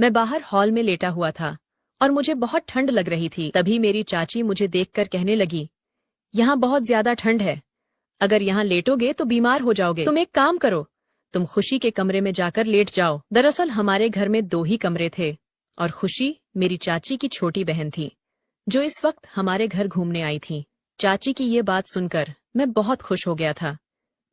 मैं बाहर हॉल में लेटा हुआ था और मुझे बहुत ठंड लग रही थी। तभी मेरी चाची मुझे देखकर कहने लगी, यहाँ बहुत ज्यादा ठंड है, अगर यहाँ लेटोगे तो बीमार हो जाओगे। तुम एक काम करो, तुम खुशी के कमरे में जाकर लेट जाओ। दरअसल हमारे घर में 2 ही कमरे थे और खुशी मेरी चाची की छोटी बहन थी, जो इस वक्त हमारे घर घूमने आई थी। चाची की ये बात सुनकर मैं बहुत खुश हो गया था।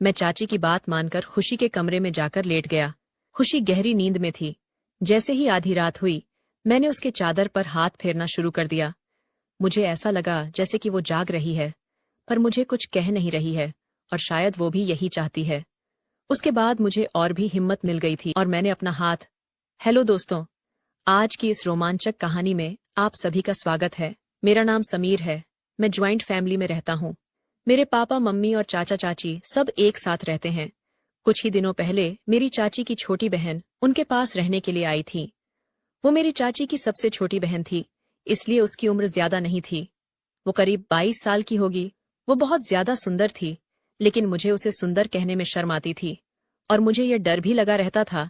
मैं चाची की बात मानकर खुशी के कमरे में जाकर लेट गया। खुशी गहरी नींद में थी। जैसे ही आधी रात हुई, मैंने उसके चादर पर हाथ फेरना शुरू कर दिया। मुझे ऐसा लगा जैसे कि वो जाग रही है, पर मुझे कुछ कह नहीं रही है और शायद वो भी यही चाहती है। उसके बाद मुझे और भी हिम्मत मिल गई थी और मैंने अपना हाथ। हेलो दोस्तों, आज की इस रोमांचक कहानी में आप सभी का स्वागत है। मेरा नाम समीर है। मैं ज्वाइंट फैमिली में रहता हूँ। मेरे पापा, मम्मी और चाचा चाची सब एक साथ रहते हैं। कुछ ही दिनों पहले मेरी चाची की छोटी बहन उनके पास रहने के लिए आई थी। वो मेरी चाची की सबसे छोटी बहन थी, इसलिए उसकी उम्र ज्यादा नहीं थी। वो करीब 22 साल की होगी। वो बहुत ज्यादा सुंदर थी, लेकिन मुझे उसे सुंदर कहने में शर्म आती थी और मुझे यह डर भी लगा रहता था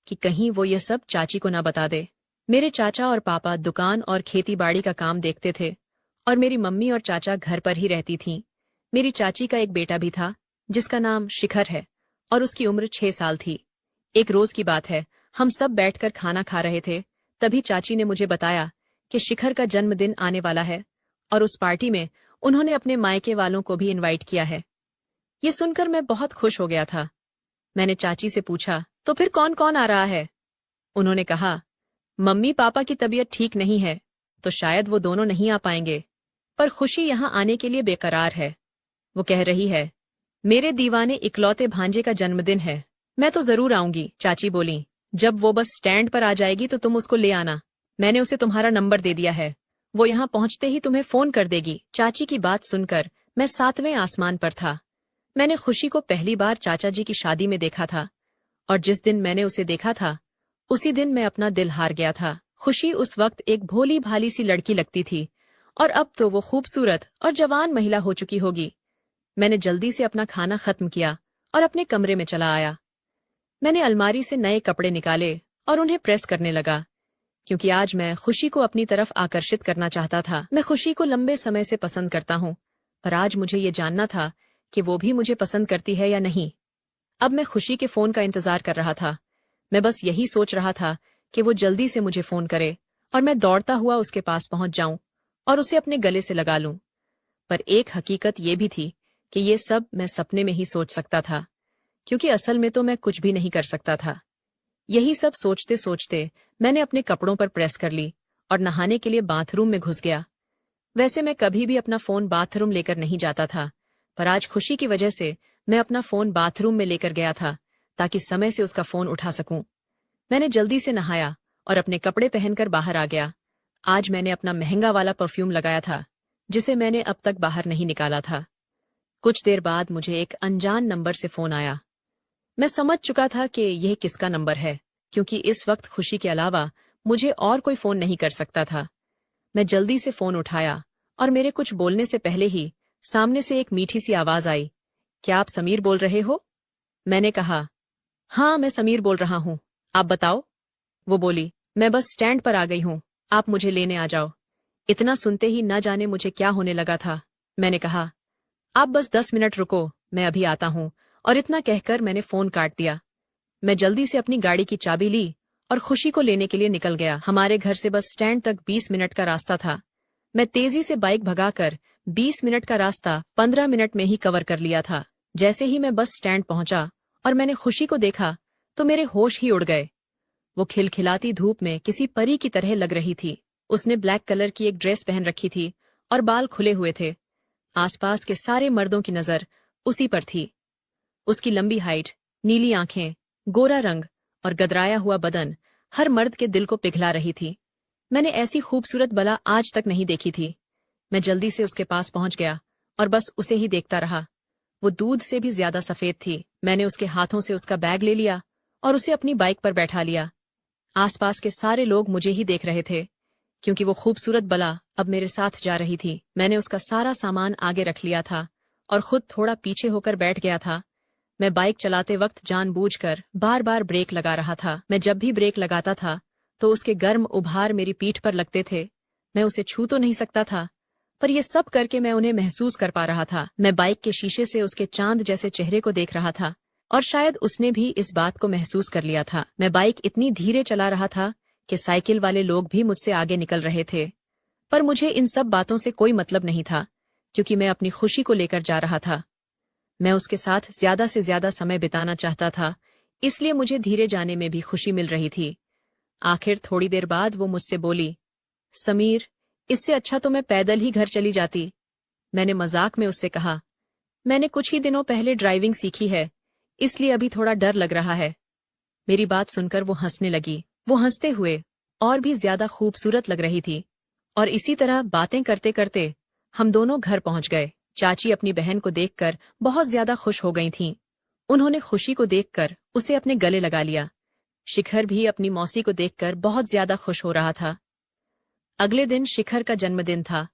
कि कहीं वो ये सब चाची को ना बता दे। मेरे चाचा और पापा दुकान और खेती बाड़ी का काम देखते थे और मेरी मम्मी और चाचा घर पर ही रहती थीं। मेरी चाची का एक बेटा भी था जिसका नाम शिखर है और उसकी उम्र 6 साल थी। एक रोज की बात है, हम सब बैठकर खाना खा रहे थे। तभी चाची ने मुझे बताया कि शिखर का जन्मदिन आने वाला है और उस पार्टी में उन्होंने अपने मायके वालों को भी इनवाइट किया है। ये सुनकर मैं बहुत खुश हो गया था। मैंने चाची से पूछा, तो फिर कौन कौन आ रहा है? उन्होंने कहा, मम्मी पापा की तबीयत ठीक नहीं है, तो शायद वो दोनों नहीं आ पाएंगे, पर खुशी यहाँ आने के लिए बेकरार है। वो कह रही है, मेरे दीवाने इकलौते भांजे का जन्मदिन है, मैं तो जरूर आऊंगी। चाची बोली, जब वो बस स्टैंड पर आ जाएगी तो तुम उसको ले आना। मैंने उसे तुम्हारा नंबर दे दिया है, वो यहाँ पहुंचते ही तुम्हें फोन कर देगी। चाची की बात सुनकर मैं 7वें आसमान पर था। मैंने खुशी को पहली बार चाचा जी की शादी में देखा था और जिस दिन मैंने उसे देखा था, उसी दिन मैं अपना दिल हार गया था। खुशी उस वक्त एक भोली भाली सी लड़की लगती थी और अब तो वो खूबसूरत और जवान महिला हो चुकी होगी। मैंने जल्दी से अपना खाना खत्म किया और अपने कमरे में चला आया। मैंने अलमारी से नए कपड़े निकाले और उन्हें प्रेस करने लगा, क्योंकि आज मैं खुशी को अपनी तरफ आकर्षित करना चाहता था। मैं खुशी को लंबे समय से पसंद करता हूँ, पर आज मुझे ये जानना था कि वो भी मुझे पसंद करती है या नहीं। अब मैं खुशी के फोन का इंतजार कर रहा था। मैं बस यही सोच रहा था कि वो जल्दी से मुझे फोन करे और मैं दौड़ता हुआ उसके पास पहुंच जाऊं और उसे अपने गले से लगा लूं। पर एक हकीकत ये भी थी कि ये सब मैं सपने में ही सोच सकता था, क्योंकि असल में तो मैं कुछ भी नहीं कर सकता था। यही सब सोचते सोचते मैंने अपने कपड़ों पर प्रेस कर ली और नहाने के लिए बाथरूम में घुस गया। वैसे मैं कभी भी अपना फोन बाथरूम लेकर नहीं जाता था, पर आज खुशी की वजह से मैं अपना फोन बाथरूम में लेकर गया था ताकि समय से उसका फोन उठा सकूं। मैंने जल्दी से नहाया और अपने कपड़े पहनकर बाहर आ गया। आज मैंने अपना महंगा वाला परफ्यूम लगाया था, जिसे मैंने अब तक बाहर नहीं निकाला था। कुछ देर बाद मुझे एक अनजान नंबर से फोन आया। मैं समझ चुका था कि यह किसका नंबर है, क्योंकि इस वक्त खुशी के अलावा मुझे और कोई फोन नहीं कर सकता था। मैं जल्दी से फोन उठाया और मेरे कुछ बोलने से पहले ही सामने से एक मीठी सी आवाज आई, क्या आप समीर बोल रहे हो? मैंने कहा, हाँ मैं समीर बोल रहा हूँ, आप बताओ। वो बोली, मैं बस स्टैंड पर आ गई हूँ, आप मुझे लेने आ जाओ। इतना सुनते ही न जाने मुझे क्या होने लगा था। मैंने कहा, आप बस 10 मिनट रुको, मैं अभी आता हूँ, और इतना कहकर मैंने फोन काट दिया। मैं जल्दी से अपनी गाड़ी की चाबी ली और खुशी को लेने के लिए निकल गया। हमारे घर से बस स्टैंड तक 20 मिनट का रास्ता था। मैं तेजी से बाइक भगाकर 20 मिनट का रास्ता 15 मिनट में ही कवर कर लिया था। जैसे ही मैं बस स्टैंड पहुंचा और मैंने खुशी को देखा तो मेरे होश ही उड़ गए। वो खिलखिलाती धूप में किसी परी की तरह लग रही थी। उसने ब्लैक कलर की एक ड्रेस पहन रखी थी और बाल खुले हुए थे। आसपास के सारे मर्दों की नजर उसी पर थी। उसकी लंबी हाइट, नीली आंखें, गोरा रंग और गदराया हुआ बदन हर मर्द के दिल को पिघला रही थी। मैंने ऐसी खूबसूरत बला आज तक नहीं देखी थी। मैं जल्दी से उसके पास पहुंच गया और बस उसे ही देखता रहा। वो दूध से भी ज्यादा सफेद थी। मैंने उसके हाथों से उसका बैग ले लिया और उसे अपनी बाइक पर बैठा लिया। आसपास के सारे लोग मुझे ही देख रहे थे, क्योंकि वो खूबसूरत बला अब मेरे साथ जा रही थी। मैंने उसका सारा सामान आगे रख लिया था और खुद थोड़ा पीछे होकर बैठ गया था। मैं बाइक चलाते वक्त जानबूझकर बार बार ब्रेक लगा रहा था। मैं जब भी ब्रेक लगाता था तो उसके गर्म उभार मेरी पीठ पर लगते थे। मैं उसे छू तो नहीं सकता था, पर यह सब करके मैं उन्हें महसूस कर पा रहा था। मैं बाइक के शीशे से उसके चांद जैसे चेहरे को देख रहा था, और शायद उसने भी इस बात को महसूस कर लिया था। मैं बाइक इतनी धीरे चला रहा था कि साइकिल वाले लोग भी मुझसे आगे निकल रहे थे, पर मुझे इन सब बातों से कोई मतलब नहीं था, क्योंकि मैं अपनी खुशी को लेकर जा रहा था। मैं उसके साथ ज्यादा से ज्यादा समय बिताना चाहता था, इसलिए मुझे धीरे जाने में भी खुशी मिल रही थी। आखिर थोड़ी देर बाद वो मुझसे बोली, समीर, इससे अच्छा तो मैं पैदल ही घर चली जाती। मैंने मजाक में उससे कहा, मैंने कुछ ही दिनों पहले ड्राइविंग सीखी है, इसलिए अभी थोड़ा डर लग रहा है। मेरी बात सुनकर वो हंसने लगी। वो हंसते हुए और भी ज्यादा खूबसूरत लग रही थी, और इसी तरह बातें करते करते हम दोनों घर पहुंच गए। चाची अपनी बहन को देखकर बहुत ज्यादा खुश हो गई थीं। उन्होंने खुशी को देखकर उसे अपने गले लगा लिया। शिखर भी अपनी मौसी को देखकर बहुत ज्यादा खुश हो रहा था। अगले दिन शिखर का जन्मदिन था।